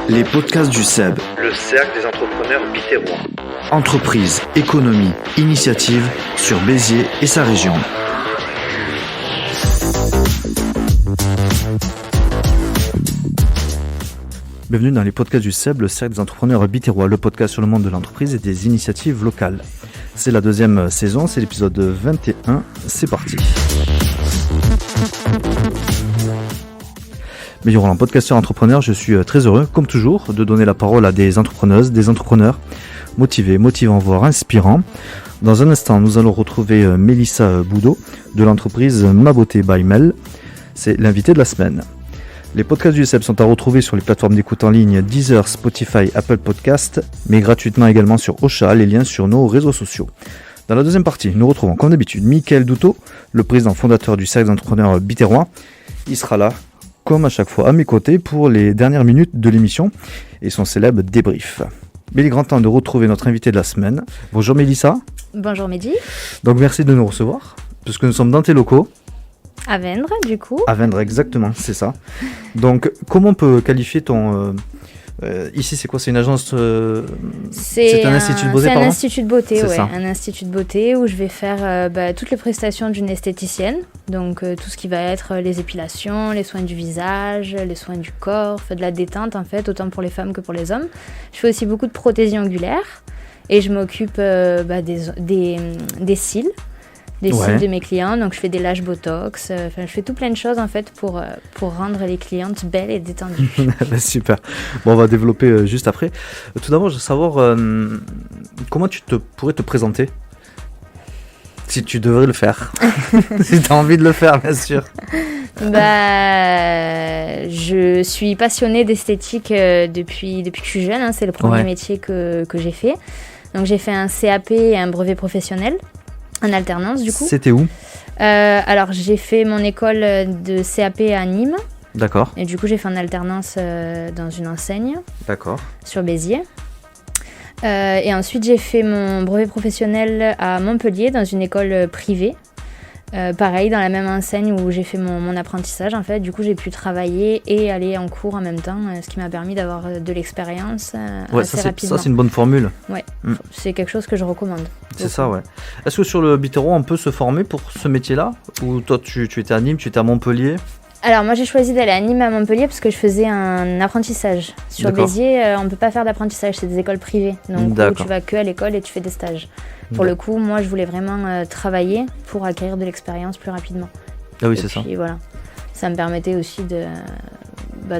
Les podcasts du CEB, le cercle des entrepreneurs biterrois. Entreprise, économie, initiative sur Béziers et sa région. Bienvenue dans les podcasts du CEB, le cercle des entrepreneurs biterrois, le podcast sur le monde de l'entreprise et des initiatives locales. C'est la deuxième saison, c'est l'épisode 21, c'est parti. Mélie Roland, podcasteur entrepreneur, je suis très heureux, comme toujours, de donner la parole à des entrepreneuses, des entrepreneurs motivés, motivants, voire inspirants. Dans un instant, nous allons retrouver Mélissa Boudot de l'entreprise Ma Beauté by Mel. C'est l'invité de la semaine. Les podcasts du CEB sont à retrouver sur les plateformes d'écoute en ligne Deezer, Spotify, Apple Podcasts, mais gratuitement également sur Ocha, les liens sur nos réseaux sociaux. Dans la deuxième partie, nous retrouvons comme d'habitude Mickaël Doutot, le président fondateur du cercle d'entrepreneurs biterrois. Il sera là, comme à chaque fois, à mes côtés pour les dernières minutes de l'émission et son célèbre débrief. Mais il est grand temps de retrouver notre invité de la semaine. Bonjour Mélissa. Bonjour Mehdi. Donc merci de nous recevoir, puisque nous sommes dans tes locaux. À Vendre, du coup. À Vendre, exactement, c'est ça. Donc, comment on peut qualifier ton... ici, c'est quoi? C'est une agence... c'est un institut de beauté, C'est un institut de beauté, c'est ouais. ça. Un institut de beauté où je vais faire toutes les prestations d'une esthéticienne. Donc, tout ce qui va être les épilations, les soins du visage, les soins du corps, de la détente, en fait, autant pour les femmes que pour les hommes. Je fais aussi beaucoup de prothésie angulaire et je m'occupe des cils. Des cils de mes clients, donc je fais des lâches botox, je fais tout plein de choses en fait pour rendre les clientes belles et détendues. Super. Bon, on va développer juste après. Tout d'abord, je veux savoir comment tu pourrais te présenter si tu devrais le faire. Si tu as envie de le faire, bien sûr. Je suis passionnée d'esthétique depuis que je suis jeune, hein, c'est le premier métier que j'ai fait. Donc j'ai fait un CAP et un brevet professionnel. En alternance, du coup. C'était où? Alors, j'ai fait mon école de CAP à Nîmes. D'accord. Et du coup, j'ai fait en alternance dans une enseigne. D'accord. Sur Béziers. Et ensuite, j'ai fait mon brevet professionnel à Montpellier, dans une école privée. Pareil, dans la même enseigne où j'ai fait mon apprentissage, en fait. Du coup, j'ai pu travailler et aller en cours en même temps, ce qui m'a permis d'avoir de l'expérience assez rapidement. Ça, c'est une bonne formule. Ouais, c'est quelque chose que je recommande. C'est ça, ouais. Est-ce que sur le Biterrois, on peut se former pour ce métier-là? Ou toi, tu étais à Nîmes, tu étais à Montpellier? Alors, moi, j'ai choisi d'aller à Nîmes, à Montpellier, parce que je faisais un apprentissage. Sur Béziers, on ne peut pas faire d'apprentissage, c'est des écoles privées. Donc, tu vas que à l'école et tu fais des stages. Pour le coup, moi, je voulais vraiment travailler pour acquérir de l'expérience plus rapidement. Ah oui, c'est ça. Et puis, voilà. Ça me permettait aussi de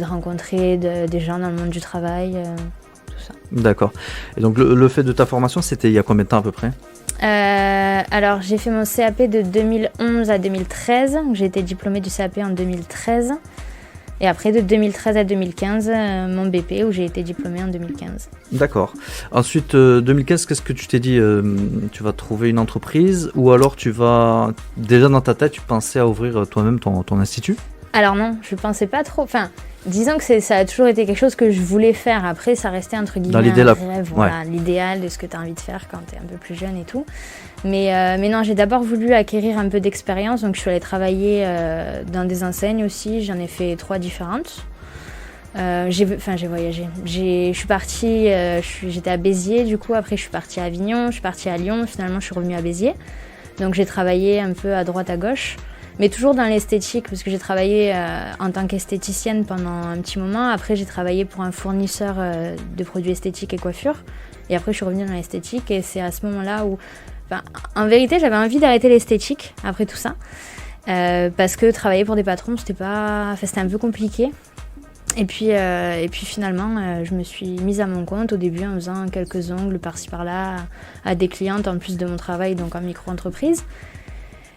rencontrer des gens dans le monde du travail, tout ça. D'accord. Et donc, le fait de ta formation, c'était il y a combien de temps à peu près? Alors, j'ai fait mon CAP de 2011 à 2013. J'ai été diplômée du CAP en 2013. Et après, de 2013 à 2015, mon BP, où j'ai été diplômée en 2015. D'accord. Ensuite, 2015, qu'est-ce que tu t'es dit? Tu vas trouver une entreprise ou alors tu vas... Déjà dans ta tête, tu pensais à ouvrir toi-même ton institut? Alors non, je pensais pas trop... Enfin, disons que ça a toujours été quelque chose que je voulais faire. Après, ça restait entre guillemets un rêve, voilà, l'idéal de ce que tu as envie de faire quand tu es un peu plus jeune et tout. Mais non, j'ai d'abord voulu acquérir un peu d'expérience, donc je suis allée travailler dans des enseignes aussi. J'en ai fait 3 différentes. J'ai voyagé. Je suis partie, j'étais à Béziers du coup, après je suis partie à Avignon, je suis partie à Lyon, finalement je suis revenue à Béziers. Donc j'ai travaillé un peu à droite à gauche. Mais toujours dans l'esthétique, parce que j'ai travaillé en tant qu'esthéticienne pendant un petit moment. Après, j'ai travaillé pour un fournisseur de produits esthétiques et coiffure. Et après, je suis revenue dans l'esthétique. Et c'est à ce moment-là où... en vérité, j'avais envie d'arrêter l'esthétique après tout ça. Parce que travailler pour des patrons, c'était un peu compliqué. Et puis finalement, je me suis mise à mon compte au début en faisant quelques ongles par-ci par-là à des clientes en plus de mon travail, donc en micro-entreprise.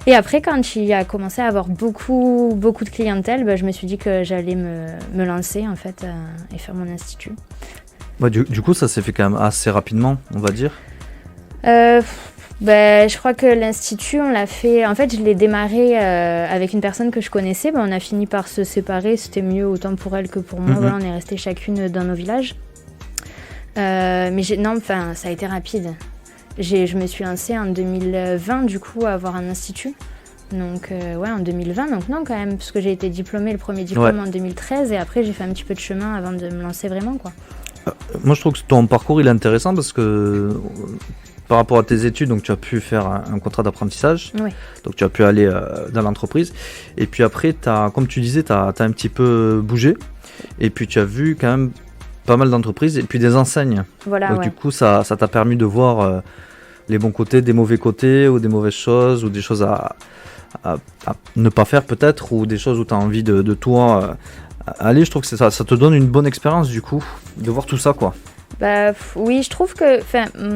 Et après, quand il a commencé à avoir beaucoup de clientèle, je me suis dit que j'allais me lancer en fait et faire mon institut. Du coup, ça s'est fait quand même assez rapidement, on va dire. Je crois que l'institut, on l'a fait... En fait, je l'ai démarré avec une personne que je connaissais. On a fini par se séparer. C'était mieux autant pour elle que pour moi. Voilà, on est restés chacune dans nos villages. Ça a été rapide. Je me suis lancée en 2020 du coup à avoir un institut. Donc en 2020, donc non quand même, parce que j'ai été diplômée, le premier diplôme en 2013 et après j'ai fait un petit peu de chemin avant de me lancer vraiment quoi. Moi je trouve que ton parcours il est intéressant parce que par rapport à tes études, donc tu as pu faire un contrat d'apprentissage, donc tu as pu aller dans l'entreprise et puis après comme tu disais, tu as un petit peu bougé et puis tu as vu quand même pas mal d'entreprises et puis des enseignes. Voilà, donc du coup ça t'a permis de voir les bons côtés, des mauvais côtés ou des mauvaises choses ou des choses à ne pas faire peut-être ou des choses où tu as envie de toi aller. Je trouve que ça te donne une bonne expérience du coup de voir tout ça quoi. Bah oui, je trouve que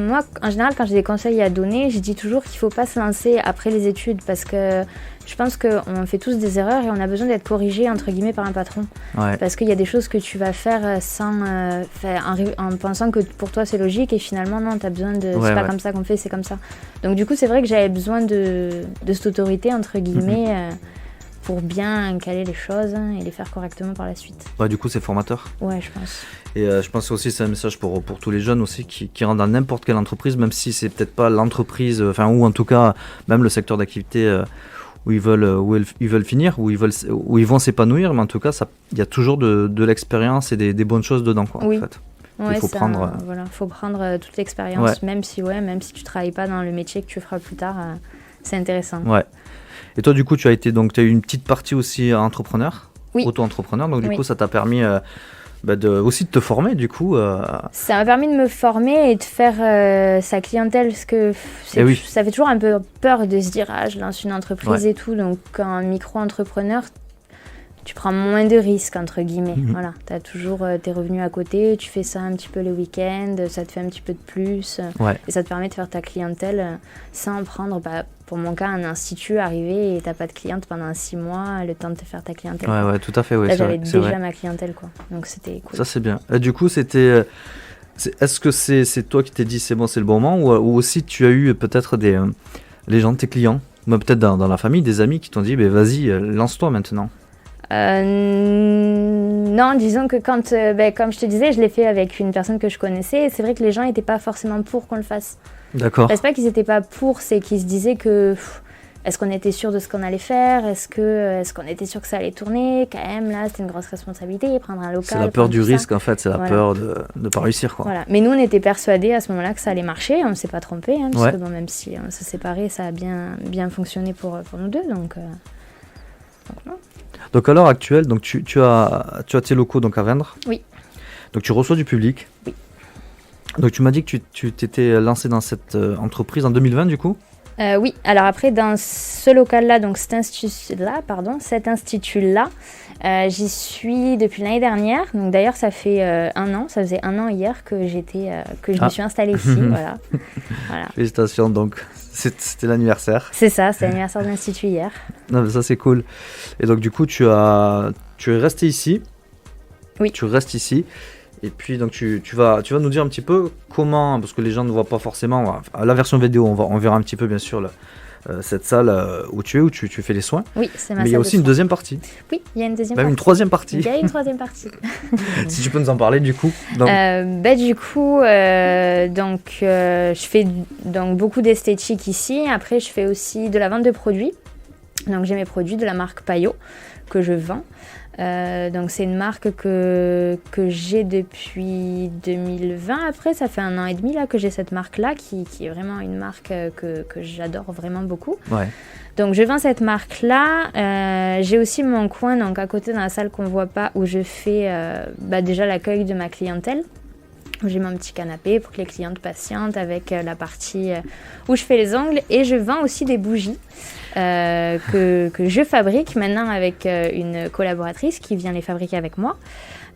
moi en général quand j'ai des conseils à donner, je dis toujours qu'il faut pas se lancer après les études parce que je pense qu'on fait tous des erreurs et on a besoin d'être corrigé entre guillemets par un patron. Parce qu'il y a des choses que tu vas faire en pensant que pour toi c'est logique et finalement non, tu as besoin de c'est pas comme ça qu'on fait, c'est comme ça. Donc du coup, c'est vrai que j'avais besoin de cette autorité entre guillemets pour bien caler les choses et les faire correctement par la suite. Du coup, c'est formateur. Ouais, je pense. Et je pense aussi c'est un message pour tous les jeunes aussi qui rentrent dans n'importe quelle entreprise, même si c'est peut-être pas l'entreprise, ou en tout cas même le secteur d'activité où ils veulent finir, où ils vont s'épanouir, mais en tout cas il y a toujours de l'expérience et des bonnes choses dedans quoi. Oui. En fait. Il faut prendre toute l'expérience, même si tu travailles pas dans le métier que tu feras plus tard, c'est intéressant. Ouais. Et toi, du coup, tu as eu une petite partie aussi entrepreneur, auto-entrepreneur, donc du coup, ça t'a permis aussi de te former, du coup. Ça m'a permis de me former et de faire sa clientèle, parce que ça fait toujours un peu peur de se dire « Ah, je lance une entreprise et tout », donc en micro-entrepreneur, tu prends moins de risques, entre guillemets. Voilà, tu as toujours tes revenus à côté, tu fais ça un petit peu les week-ends, ça te fait un petit peu de plus, et ça te permet de faire ta clientèle sans prendre, pour mon cas, un institut, arriver et t'as pas de cliente pendant 6 mois, le temps de te faire ta clientèle. Ouais, tout à fait. Ouais, là, j'avais déjà ma clientèle, quoi. Donc c'était cool. Ça, c'est bien. Et du coup, est-ce que c'est toi qui t'es dit c'est bon, c'est le bon moment, ou aussi tu as eu peut-être les gens de tes clients, peut-être dans la famille, des amis qui t'ont dit vas-y, lance-toi maintenant? Non, disons que quand, comme je te disais, je l'ai fait avec une personne que je connaissais et c'est vrai que les gens n'étaient pas forcément pour qu'on le fasse. D'accord. C'est pas qu'ils n'étaient pas pour, c'est qu'ils se disaient que est-ce qu'on était sûr de ce qu'on allait faire, est-ce qu'on était sûr que ça allait tourner, quand même là c'était une grosse responsabilité, prendre un local. C'est la peur du risque en fait, c'est la peur de ne pas réussir quoi. Voilà. Mais nous on était persuadés à ce moment-là que ça allait marcher, on ne s'est pas trompé, parce que même si on s'est séparés, ça a bien fonctionné pour nous deux, donc non. Donc à l'heure actuelle, donc tu as tes locaux donc à vendre. Oui. Donc tu reçois du public. Oui. Donc tu m'as dit que tu t'étais lancé dans cette entreprise en 2020 du coup. Oui, alors après dans ce local-là, donc cet institut-là, j'y suis depuis l'année dernière. Donc d'ailleurs ça fait ça faisait un an hier que je me suis installée ici. Voilà. Félicitations, donc c'était l'anniversaire. C'est ça, c'est l'anniversaire de l'institut hier. Non, mais ça c'est cool. Et donc du coup tu es resté ici. Oui. Tu restes ici. Et puis donc tu vas nous dire un petit peu comment, parce que les gens ne voient pas forcément la version vidéo, on verra un petit peu bien sûr cette salle où tu fais les soins. Oui, c'est ma salle. Mais il y a aussi une deuxième partie. Oui, il y a une deuxième partie. Même une troisième partie. Il y a une troisième partie. Si tu peux nous en parler du coup. Donc. Je fais donc beaucoup d'esthétique ici. Après, je fais aussi de la vente de produits. Donc j'ai mes produits de la marque Payot que je vends. Donc c'est une marque que j'ai depuis 2020. Après ça fait 1 an et demi là que j'ai cette marque là qui est vraiment une marque que j'adore vraiment beaucoup. Ouais. Donc je vends cette marque là. J'ai aussi mon coin donc à côté dans la salle qu'on voit pas où je fais déjà l'accueil de ma clientèle. J'ai mon petit canapé pour que les clientes patientent avec la partie où je fais les ongles et je vends aussi des bougies que je fabrique maintenant avec une collaboratrice qui vient les fabriquer avec moi.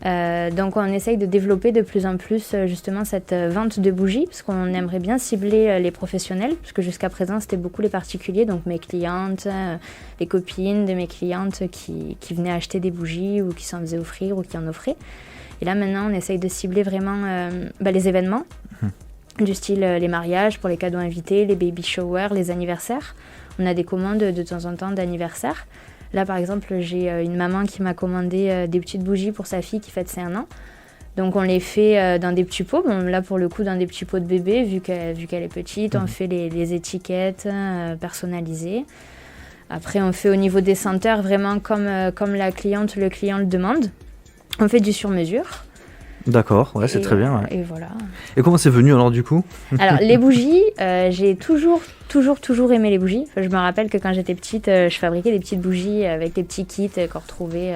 Donc on essaye de développer de plus en plus justement cette vente de bougies parce qu'on aimerait bien cibler les professionnels parce que jusqu'à présent c'était beaucoup les particuliers, donc mes clientes, les copines de mes clientes qui venaient acheter des bougies ou qui s'en faisaient offrir ou qui en offraient. Et là, maintenant, on essaye de cibler vraiment les événements, du style les mariages pour les cadeaux invités, les baby showers, les anniversaires. On a des commandes de temps en temps d'anniversaires. Là, par exemple, j'ai une maman qui m'a commandé des petites bougies pour sa fille qui fête ses 1 an. Donc, on les fait dans des petits pots. Bon, là, pour le coup, dans des petits pots de bébé, vu qu'elle est petite, on fait les étiquettes personnalisées. Après, on fait au niveau des senteurs vraiment comme le client le demande. On fait du sur-mesure. D'accord, ouais, c'est très bien. Ouais. Et voilà. Et comment c'est venu alors du coup ? Alors les bougies, j'ai toujours aimé les bougies. Enfin, je me rappelle que quand j'étais petite, je fabriquais des petites bougies avec des petits kits qu'on retrouvait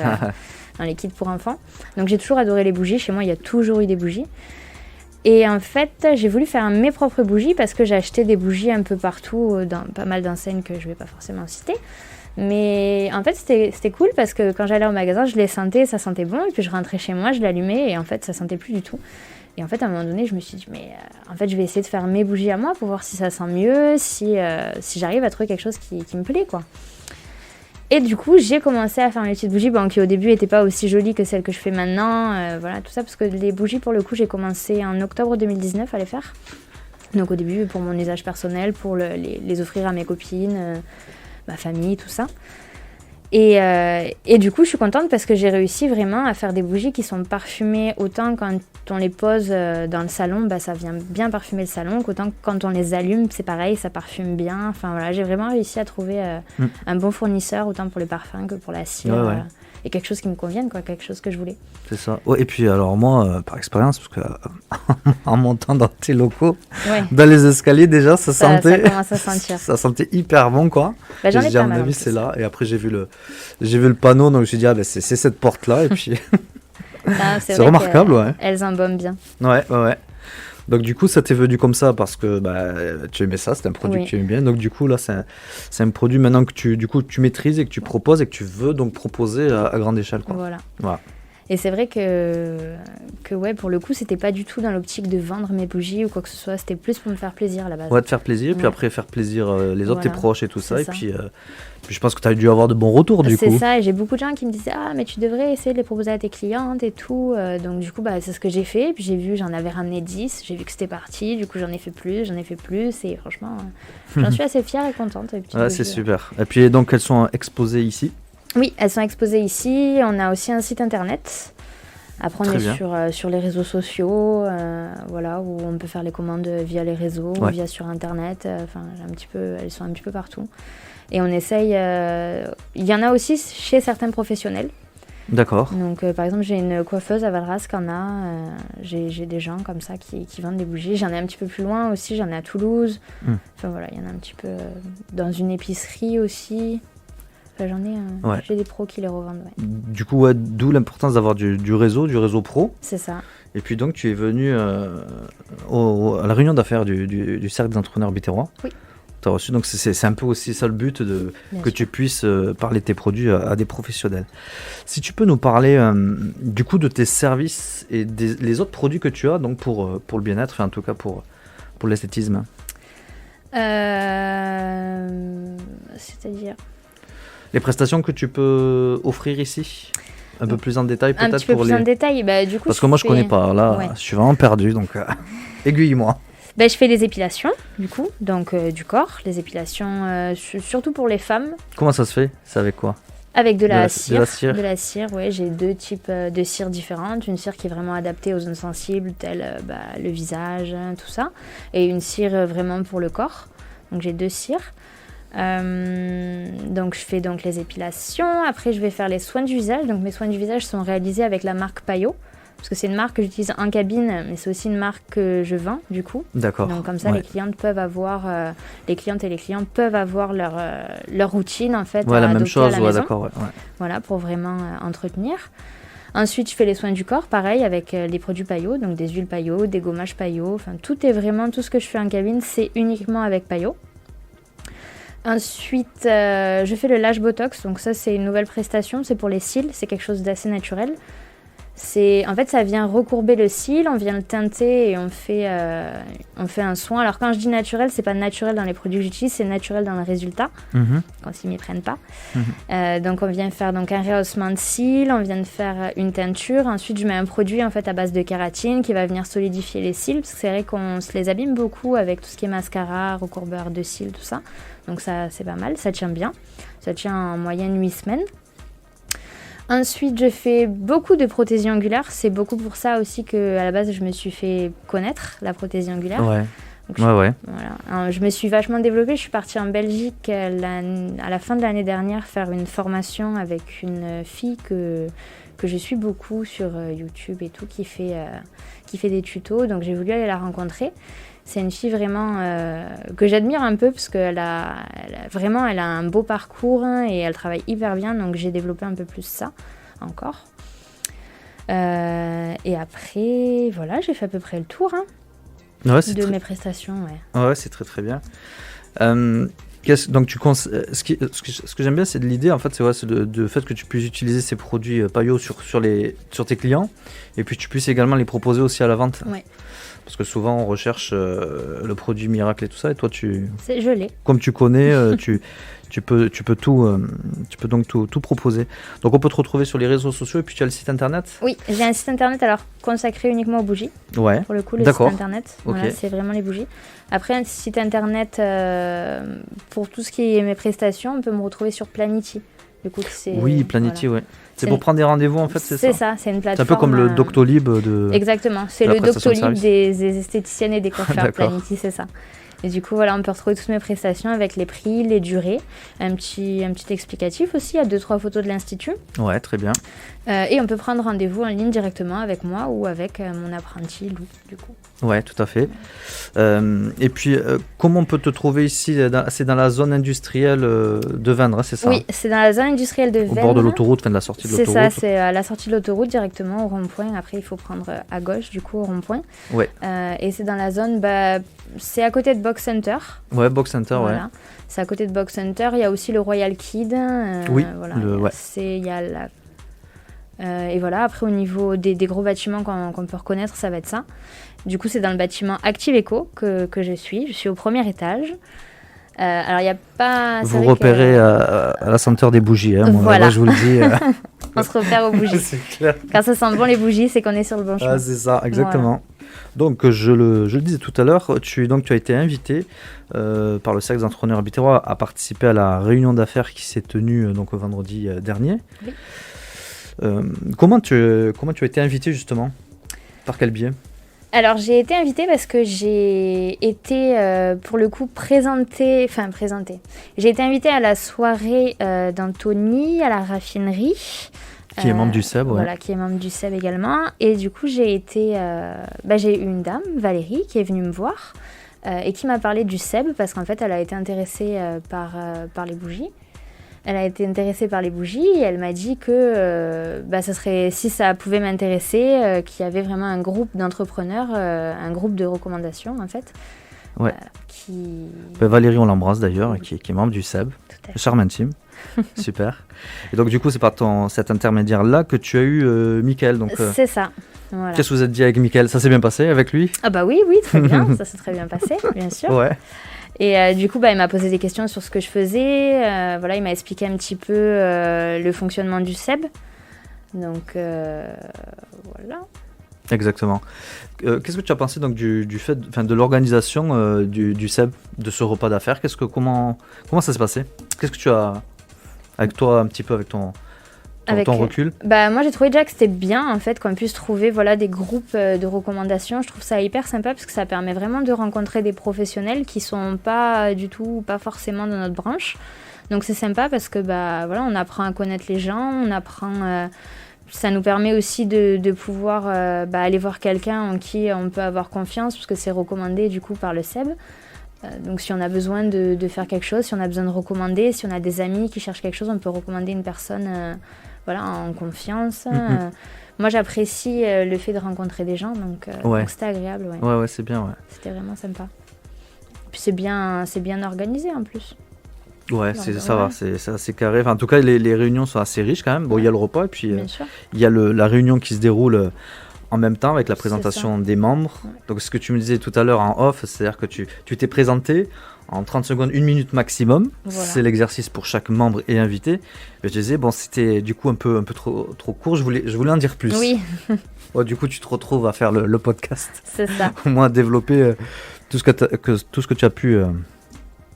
dans les kits pour enfants. Donc j'ai toujours adoré les bougies. Chez moi, il y a toujours eu des bougies. Et en fait, j'ai voulu faire mes propres bougies parce que j'ai acheté des bougies un peu partout dans pas mal d'enseignes que je vais pas forcément citer. Mais en fait, c'était cool parce que quand j'allais au magasin, je les sentais, ça sentait bon. Et puis je rentrais chez moi, je l'allumais et en fait, ça sentait plus du tout. Et en fait, à un moment donné, je me suis dit, mais en fait, je vais essayer de faire mes bougies à moi pour voir si ça sent mieux, si j'arrive à trouver quelque chose qui me plaît, quoi. Et du coup, j'ai commencé à faire mes petites bougies, qui au début n'étaient pas aussi jolies que celles que je fais maintenant. Voilà, tout ça, parce que les bougies, pour le coup, j'ai commencé en octobre 2019 à les faire. Donc au début, pour mon usage personnel, pour les offrir à mes copines, ma famille, tout ça. Et du coup, je suis contente parce que j'ai réussi vraiment à faire des bougies qui sont parfumées autant quand on les pose dans le salon, ça vient bien parfumer le salon, qu'autant quand on les allume, c'est pareil, ça parfume bien. Enfin voilà, j'ai vraiment réussi à trouver un bon fournisseur, autant pour les parfums que pour la cire. Ouais. Et quelque chose qui me convienne, quoi, quelque chose que je voulais. C'est ça. Ouais, et puis alors moi, par expérience, parce que en montant dans tes locaux, dans les escaliers déjà, ça sentait. Ça commence à sentir. Ça sentait hyper bon, quoi. J'en ai pas mal. À mon avis, c'est là. Et après, j'ai vu le panneau, donc je me suis dit, c'est cette porte-là. Et puis, c'est remarquable, ouais. Elles embaument bien. Ouais. Donc du coup, ça t'est venu comme ça parce que tu aimais ça, c'était un produit que tu aimais bien. Donc du coup, là, c'est un produit maintenant que tu maîtrises et que tu proposes et que tu veux donc proposer à grande échelle, quoi. Voilà. Et c'est vrai que pour le coup, c'était pas du tout dans l'optique de vendre mes bougies ou quoi que ce soit. C'était plus pour me faire plaisir à la base. Ouais, de faire plaisir, puis après faire plaisir les autres, tes proches et tout ça. Et puis je pense que tu as dû avoir de bons retours du coup. C'est ça, et j'ai beaucoup de gens qui me disaient « Ah, mais tu devrais essayer de les proposer à tes clientes et tout. » Donc du coup, c'est ce que j'ai fait. Puis j'ai vu, j'en avais ramené 10. J'ai vu que c'était parti. Du coup, j'en ai fait plus. Et franchement, j'en suis assez fière et contente. Ouais, c'est super. Et puis donc, elles sont exposées ici ? Oui, elles sont exposées ici. On a aussi un site internet. Après, on est sur les réseaux sociaux, où on peut faire les commandes via les réseaux, ou via sur internet. Elles sont un petit peu partout. Et on essaye. Il y en a aussi chez certains professionnels. D'accord. Donc, par exemple, j'ai une coiffeuse à Valras qui en a. J'ai des gens comme ça qui vendent des bougies. J'en ai un petit peu plus loin aussi. J'en ai à Toulouse. Enfin voilà, il y en a un petit peu dans une épicerie aussi. Enfin, j'ai des pros qui les revendent. Ouais. Du coup, d'où l'importance d'avoir du réseau pro. C'est ça. Et puis donc, tu es venu à la réunion d'affaires du Cercle des entrepreneurs biterrois. Oui. Tu as reçu, donc c'est un peu aussi ça le but que tu puisses parler de tes produits à des professionnels. Si tu peux nous parler du coup de tes services et les autres produits que tu as donc pour le bien-être, en tout cas pour l'esthétisme. C'est-à-dire les prestations que tu peux offrir ici, un peu plus en détail peut-être. Un petit peu plus en détail, du coup. Parce que moi je connais pas, là je suis vraiment perdu, donc aiguille-moi. Je fais les épilations, du coup, donc du corps, les épilations surtout pour les femmes. Comment ça se fait ? C'est avec quoi ? Avec de la cire. De la cire, oui. J'ai 2 types de cire différentes. Une cire qui est vraiment adaptée aux zones sensibles, telles le visage, tout ça. Et une cire vraiment pour le corps. Donc j'ai 2 cires. Donc je fais donc les épilations. Après je vais faire les soins du visage. Donc mes soins du visage sont réalisés avec la marque Payot. Parce que c'est une marque que j'utilise en cabine, mais c'est aussi une marque que je vends du coup. D'accord. Donc comme ça, les clientes peuvent avoir, les clientes et les clients peuvent avoir leur routine en fait. La même chose, d'accord. Ouais. Voilà, pour vraiment entretenir. Ensuite, je fais les soins du corps, pareil, avec les produits Payot, donc des huiles Payot, des gommages Payot. Enfin, tout ce que je fais en cabine, c'est uniquement avec Payot. Ensuite, je fais le lash botox, donc ça c'est une nouvelle prestation, c'est pour les cils, c'est quelque chose d'assez naturel. En fait, ça vient recourber le cil, on vient le teinter et on fait un soin. Alors quand je dis naturel, c'est pas naturel dans les produits que j'utilise, c'est naturel dans le résultat, quand ils m'y prennent pas. Donc on vient faire un rehaussement de cils, on vient de faire une teinture. Ensuite, je mets un produit en fait à base de kératine qui va venir solidifier les cils, parce que c'est vrai qu'on se les abîme beaucoup avec tout ce qui est mascara, recourbeur de cils, tout ça. Donc ça, c'est pas mal, ça tient bien. Ça tient en moyenne 8 semaines. Ensuite, je fais beaucoup de prothésie angulaire. C'est beaucoup pour ça aussi qu'à la base, je me suis fait connaître la prothésie angulaire. Ouais. Donc, Voilà. Je me suis vachement développée. Je suis partie en Belgique à la fin de l'année dernière faire une formation avec une fille que je suis beaucoup sur YouTube et tout, qui fait des tutos. Donc j'ai voulu aller la rencontrer. C'est une fille vraiment que j'admire un peu parce qu'elle a un beau parcours et elle travaille hyper bien. Donc j'ai développé un peu plus ça encore. Et après, voilà, j'ai fait à peu près le tour de mes prestations. Ouais, c'est très très bien. Donc ce que j'aime bien, c'est de l'idée, en fait, c'est de fait que tu puisses utiliser ces produits Payot sur tes clients, et puis tu puisses également les proposer aussi à la vente. Ouais. Parce que souvent on recherche le produit miracle et tout ça, et toi je l'ai. Comme tu connais, tu peux donc tout proposer. Donc on peut te retrouver sur les réseaux sociaux, et puis tu as le site internet. Oui, j'ai un site internet alors consacré uniquement aux bougies. Ouais. Pour le coup, le site internet, voilà, c'est vraiment les bougies. Après, un site internet pour tout ce qui est mes prestations, on peut me retrouver sur Planity. Du coup, Planity, ouais. C'est pour prendre des rendez-vous, en fait, c'est ça. C'est ça, c'est une plateforme. C'est un peu comme le Doctolib de. Exactement, c'est le Doctolib des esthéticiennes et des coiffeurs. Planity, c'est ça. Et du coup, voilà, on peut retrouver toutes mes prestations avec les prix, les durées, un petit explicatif aussi, il y a 2-3 photos de l'Institut. Ouais, très bien. Et on peut prendre rendez-vous en ligne directement avec moi ou avec mon apprenti Lou, du coup. Ouais, tout à fait. Et puis, comment on peut te trouver ici? C'est dans la zone industrielle de Vendre, c'est ça? Oui, c'est dans la zone industrielle de Vendre. Au bord de l'autoroute, de la sortie de l'autoroute. C'est ça, c'est à la sortie de l'autoroute directement au rond-point. Après, il faut prendre à gauche, du coup, au rond-point. Ouais. Et c'est dans la zone, c'est à côté de Box Center. Ouais, Box Center, voilà. Ouais. C'est à côté de Box Center. Il y a aussi le Royal Kid. Oui, voilà. Il y a la... et voilà, après, au niveau des gros bâtiments qu'on peut reconnaître, ça va être ça. Du coup, c'est dans le bâtiment Active Eco que je suis. Je suis au premier étage. Alors, il n'y a pas... Vous repérez à la senteur des bougies, hein, moi, je vous le dis. On se repère aux bougies. C'est clair. Quand ça sent bon les bougies, c'est qu'on est sur le bon chemin. Ah, c'est ça, exactement. Voilà. Donc, je le disais tout à l'heure, tu as été invité par le Cercle des entrepreneurs biterrois à participer à la réunion d'affaires qui s'est tenue donc vendredi dernier. Oui. Comment tu as été invité justement? Par quel biais? Alors, j'ai été invitée parce que j'ai été, pour le coup, présentée. J'ai été invitée à la soirée d'Anthony, à la raffinerie. Qui est membre du SEB, ouais. Voilà, qui est membre du SEB également. Et du coup, j'ai eu une dame, Valérie, qui est venue me voir et qui m'a parlé du SEB parce qu'en fait, elle a été intéressée par les bougies. Elle a été intéressée par les bougies et elle m'a dit que ça serait, si ça pouvait m'intéresser, qu'il y avait vraiment un groupe d'entrepreneurs, un groupe de recommandations en fait. Ouais. Valérie, on l'embrasse d'ailleurs, qui est membre du SEB. Charmant team. Super. Et donc du coup, c'est par cet intermédiaire-là que tu as eu Mickaël. Donc, c'est ça. Voilà. Qu'est-ce que vous êtes dit avec Mickaël? Ça s'est bien passé avec lui? Ah bah oui, très bien. Ça s'est très bien passé, bien sûr. Ouais. Et du coup, il m'a posé des questions sur ce que je faisais. Il m'a expliqué un petit peu le fonctionnement du SEB. Donc, voilà. Exactement. Qu'est-ce que tu as pensé donc du fait, de l'organisation du SEB, de ce repas d'affaires? Comment ça s'est passé? Qu'est-ce que tu as, avec toi, un petit peu avec ton recul? Moi, j'ai trouvé déjà que c'était bien en fait qu'on puisse trouver des groupes de recommandations. Je trouve ça hyper sympa parce que ça permet vraiment de rencontrer des professionnels qui sont pas forcément de notre branche. Donc c'est sympa parce que on apprend à connaître les gens, on apprend. Ça nous permet aussi de pouvoir aller voir quelqu'un en qui on peut avoir confiance parce que c'est recommandé du coup par le SEB. Donc si on a besoin de faire quelque chose, si on a besoin de recommander, si on a des amis qui cherchent quelque chose, on peut recommander une personne en confiance. Moi j'apprécie le fait de rencontrer des gens, donc c'était agréable. Ouais, c'est bien. Ouais. C'était vraiment sympa. Puis c'est bien organisé en plus. Ouais, ça va, c'est assez carré. En tout cas, les réunions sont assez riches quand même. Bon, il y a le repas et puis il y a la réunion qui se déroule en même temps avec la présentation des membres. Ouais. Donc ce que tu me disais tout à l'heure en off, c'est-à-dire que tu t'es présenté en 30 secondes, 1 minute maximum. Voilà. C'est l'exercice pour chaque membre et invité. Et je disais, c'était du coup un peu trop court, je voulais en dire plus. Oui. Du coup, tu te retrouves à faire le podcast. C'est ça. Au moins développer tout ce que tu as pu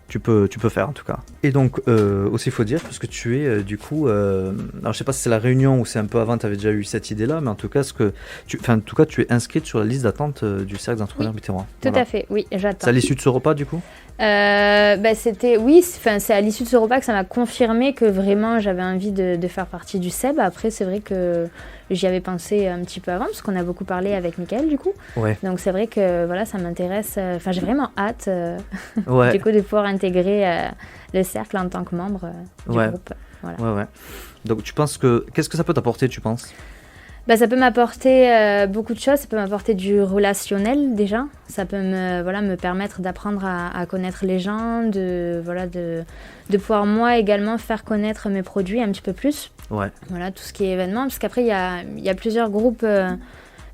tu peux faire en tout cas. Et donc aussi il faut dire, parce que tu es du coup, alors je sais pas si c'est la réunion ou c'est un peu avant, tu avais déjà eu cette idée-là, mais en tout cas, tu es inscrite sur la liste d'attente du Cercle d'entrepreneurs biterrois. Tout à fait, oui, j'attends. C'est à l'issue de ce repas du coup c'est à l'issue de ce repas que ça m'a confirmé que vraiment j'avais envie de faire partie du CEB. Après, c'est vrai que j'y avais pensé un petit peu avant, parce qu'on a beaucoup parlé avec Mickaël du coup. Ouais. Donc c'est vrai que voilà, ça m'intéresse. Enfin, j'ai vraiment hâte du coup de pouvoir intégrer le cercle en tant que membre du groupe. Voilà. Ouais. Donc tu penses qu'est-ce que ça peut t'apporter, tu penses? Ça peut m'apporter beaucoup de choses. Ça peut m'apporter du relationnel déjà. Ça peut me permettre d'apprendre à connaître les gens, de pouvoir moi également faire connaître mes produits un petit peu plus. Ouais. Voilà, tout ce qui est événement. Parce qu'après, il y a plusieurs groupes,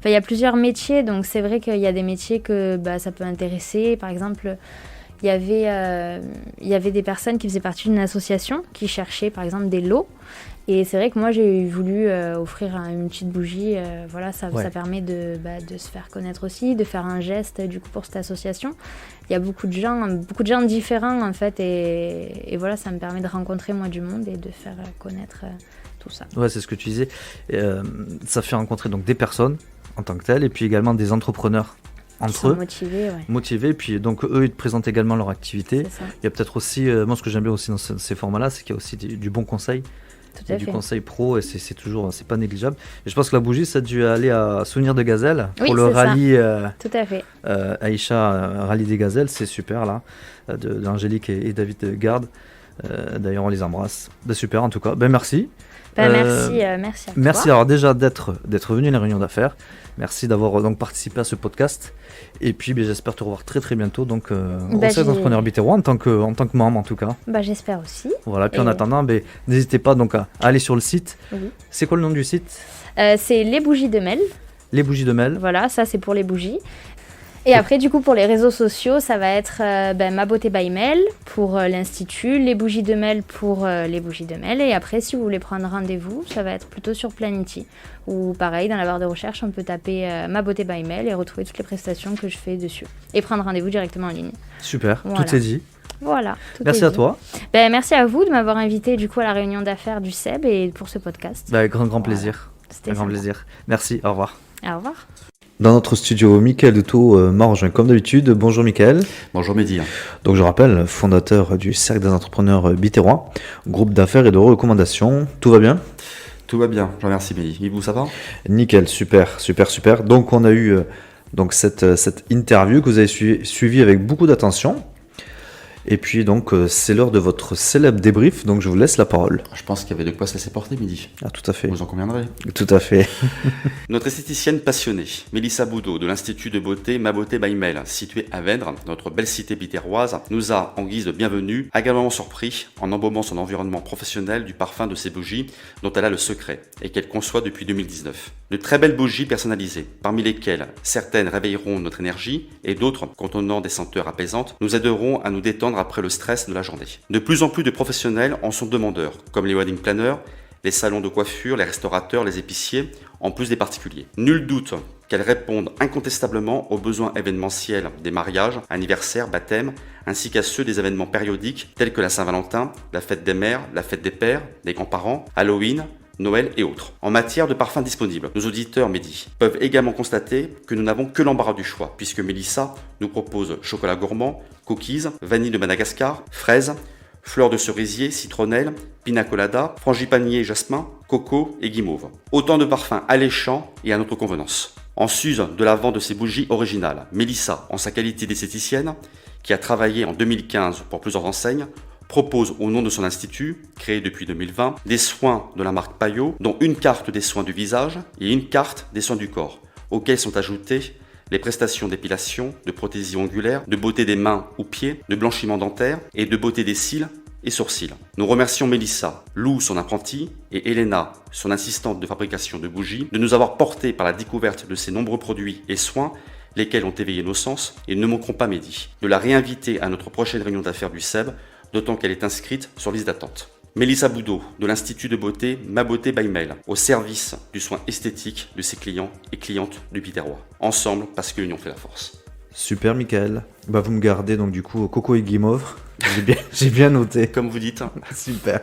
il y a plusieurs métiers. Donc c'est vrai qu'il y a des métiers que ça peut intéresser. Par exemple, il y avait des personnes qui faisaient partie d'une association qui cherchaient par exemple des lots. Et c'est vrai que moi, j'ai voulu offrir une petite bougie. Ça permet de se faire connaître aussi, de faire un geste du coup pour cette association. Il y a beaucoup de gens différents en fait. Et voilà, ça me permet de rencontrer moi du monde et de faire connaître tout ça. Ouais, c'est ce que tu disais. Ça fait rencontrer donc des personnes en tant que telles et puis également des entrepreneurs entre eux. Motivés. Puis donc eux, ils te présentent également leur activité. Il y a peut-être aussi, moi ce que j'aime bien aussi dans ces formats-là, c'est qu'il y a aussi du bon conseil. Du conseil pro, et c'est pas négligeable. Et je pense que la bougie, ça a dû aller à Souvenir de Gazelle pour le rallye. Tout à fait. Aïcha, rallye des gazelles, c'est super là, d'Angélique et David Garde. D'ailleurs, on les embrasse. Super en tout cas. Merci. Merci à toi. Merci alors déjà d'être venu à la réunion d'affaires. Merci d'avoir donc participé à ce podcast. Et puis j'espère te revoir très très bientôt donc au Cercle d'entrepreneurs biterrois en tant que membre en tout cas. J'espère aussi. Voilà, puis en attendant, n'hésitez pas donc à aller sur le site. Oui. C'est quoi le nom du site? C'est Les Bougies de Mel. Les Bougies de Mel. Voilà, ça c'est pour les bougies. Et après, du coup, pour les réseaux sociaux, ça va être Ma Beauté by Mel pour l'Institut, Les Bougies de Mel pour les Bougies de Mel. Et après, si vous voulez prendre rendez-vous, ça va être plutôt sur Planity. Ou pareil, dans la barre de recherche, on peut taper Ma Beauté by Mel et retrouver toutes les prestations que je fais dessus. Et prendre rendez-vous directement en ligne. Super, voilà. Tout est dit. Voilà. Merci à toi. Merci à vous de m'avoir invité du coup à la réunion d'affaires du CEB et pour ce podcast. Grand plaisir. C'était un grand plaisir. Merci, au revoir. Au revoir. Dans notre studio, Mickaël Doutot m'a rejoint comme d'habitude. Bonjour Mickaël. Bonjour Mehdi. Donc je rappelle, fondateur du Cercle des entrepreneurs biterrois, groupe d'affaires et de recommandations. Tout va bien? Tout va bien, je vous remercie Mehdi. Et vous, ça va? Nickel, super. Donc on a eu cette interview que vous avez suivie avec beaucoup d'attention. Et puis donc c'est l'heure de votre célèbre débrief, donc je vous laisse la parole. Je pense qu'il y avait de quoi se laisser porter, Mehdi. Ah, tout à fait. Vous en conviendrez. Tout à fait. Notre esthéticienne passionnée, Mélissa Boudot de l'Institut de beauté Ma Beauté by Mel, situé à Vèdres, notre belle cité biterroise, nous a, en guise de bienvenue, agréablement surpris en embaumant son environnement professionnel du parfum de ses bougies dont elle a le secret et qu'elle conçoit depuis 2019. De très belles bougies personnalisées, parmi lesquelles certaines réveilleront notre énergie et d'autres, contenant des senteurs apaisantes, nous aideront à nous détendre après le stress de la journée. De plus en plus de professionnels en sont demandeurs, comme les wedding planners, les salons de coiffure, les restaurateurs, les épiciers, en plus des particuliers. Nul doute qu'elles répondent incontestablement aux besoins événementiels des mariages, anniversaires, baptêmes, ainsi qu'à ceux des événements périodiques tels que la Saint-Valentin, la fête des mères, la fête des pères, des grands-parents, Halloween, Noël et autres. En matière de parfums disponibles, nos auditeurs Mehdi peuvent également constater que nous n'avons que l'embarras du choix, puisque Mélissa nous propose chocolat gourmand, cookies, vanille de Madagascar, fraises, fleurs de cerisier, citronnelle, pina colada, frangipanier, jasmin, coco et guimauve. Autant de parfums alléchants et à notre convenance. En sus de la vente de ces bougies originales, Mélissa, en sa qualité d'esthéticienne, qui a travaillé en 2015 pour plusieurs enseignes, propose au nom de son institut, créé depuis 2020, des soins de la marque Payot, dont une carte des soins du visage et une carte des soins du corps, auxquels sont ajoutées les prestations d'épilation, de prothésie ongulaire, de beauté des mains ou pieds, de blanchiment dentaire et de beauté des cils et sourcils. Nous remercions Mélissa, Lou, son apprenti, et Elena, son assistante de fabrication de bougies, de nous avoir portés par la découverte de ces nombreux produits et soins, lesquels ont éveillé nos sens, et ne manquerons pas, Mehdi, de la réinviter à notre prochaine réunion d'affaires du CEB, d'autant qu'elle est inscrite sur liste d'attente. Mélissa Boudot, de l'Institut de beauté Ma Beauté by Mel, au service du soin esthétique de ses clients et clientes du Biterrois. Ensemble, parce que l'union fait la force. Super, Michael. Bah, vous me gardez donc du coup Coco et Guimauve. J'ai bien noté. Comme vous dites. Super.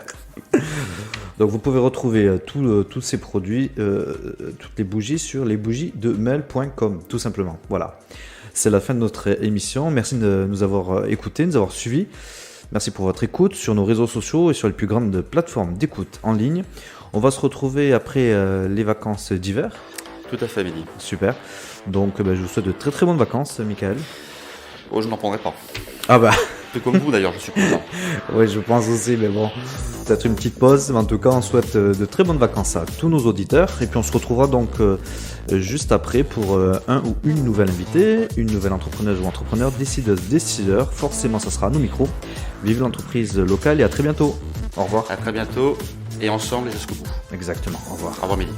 Donc vous pouvez retrouver tous ces produits, toutes les bougies sur lesbougiesdemel.com, tout simplement. Voilà. C'est la fin de notre émission. Merci de nous avoir écoutés, de nous avoir suivis. Merci pour votre écoute sur nos réseaux sociaux et sur les plus grandes plateformes d'écoute en ligne. On va se retrouver après les vacances d'hiver. Tout à fait, Mehdi. Super. Donc je vous souhaite de très très bonnes vacances, Michael. Oh, je n'en prendrai pas. Ah bah. Un peu comme vous d'ailleurs, je suis content. Oui, je pense aussi, mais bon, peut-être une petite pause. Mais en tout cas, on souhaite de très bonnes vacances à tous nos auditeurs. Et puis on se retrouvera donc juste après pour un ou une nouvelle invitée, une nouvelle entrepreneuse ou entrepreneur, décideuse, décideur. Forcément, ça sera à nos micros. Vive l'entreprise locale et à très bientôt. Au revoir. À très bientôt et ensemble et jusqu'au bout. Exactement. Au revoir. Au revoir, Mehdi.